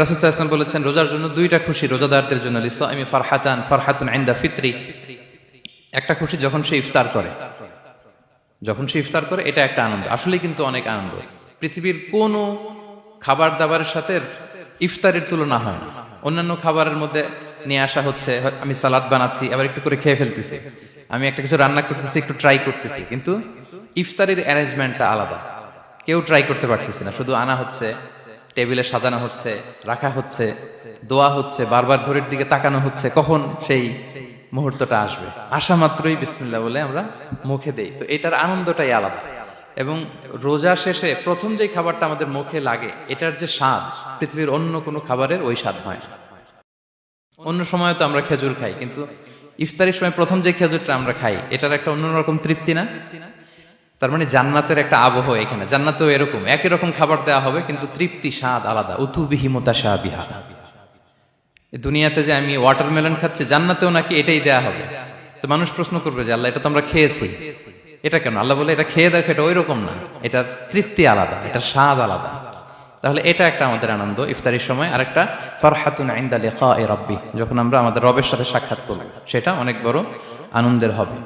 রাসূল সাল্লাল্লাহু আলাইহি ওয়াসাল্লাম বলেছেন রোজার জন্য দুইটা খুশি রোজাদারদের জন্য, লিসাইমি ফারহাতুন ইনদা ফিতরি। একটা খুশি যখন সে ইফতার করে, এটা একটা আনন্দ, আসলে কিন্তু অনেক আনন্দ। পৃথিবীর কোনো খাবার দাবারের সাথে ইফতারের তুলনা হয় না। অন্যান্য খাবারের মধ্যে নিয়ে আসা হচ্ছে, আমি সালাদ বানাচ্ছি আবার একটু করে খেয়ে ফেলতেছি, আমি একটা কিছু রান্না করতেছি একটু ট্রাই করতেছি, কিন্তু ইফতারের অ্যারেঞ্জমেন্টটা আলাদা। কেউ ট্রাই করতে পারতেছি না, শুধু আনা হচ্ছে, টেবিলে সাজানো হচ্ছে, রাখা হচ্ছে, দোয়া হচ্ছে, বারবার ঘড়ির দিকে তাকানো হচ্ছে কখন সেই মুহূর্তটা আসবে। আসা মাত্রই বিসমিল্লাহ বলে আমরা মুখে দেই, তো এটার আনন্দটাই আলাদা। এবং রোজা শেষে প্রথম যে খাবারটা আমাদের মুখে লাগে, এটার যে স্বাদ পৃথিবীর অন্য কোনো খাবারের ওই স্বাদ হয় না। অন্য সময় তো আমরা খেজুর খাই, কিন্তু ইফতারের সময় প্রথম যে খেজুরটা আমরা খাই, এটার একটা অন্যরকম তৃপ্তি না? তার মানে জান্নাতের একটা আবহ এখানে, জান্নাতেও এরকম একই রকম খাবার দেওয়া হবে, কিন্তু তৃপ্তি স্বাদ আলাদা। উতুবিহি মুতাশাবিহা। দুনিয়াতে যে আমি ওয়াটারমেলন খাচ্ছি, জান্নাতেও নাকি এটাই দেয়া হবে। তো মানুষ প্রশ্ন করবে যে আল্লাহ, এটা তো আমরা খেয়েছি, এটা কেন? আল্লাহ বলে এটা খেয়ে দেখো, এটা ওই রকম না, এটার তৃপ্তি আলাদা, এটার স্বাদ আলাদা। তাহলে এটা একটা আমাদের আনন্দ ইফতারির সময়। আর একটা ফারহাতুন ইনদা লিকাই রাব্বি, যখন আমরা আমাদের রবের সাথে সাক্ষাৎ করব, সেটা অনেক বড় আনন্দের হবে।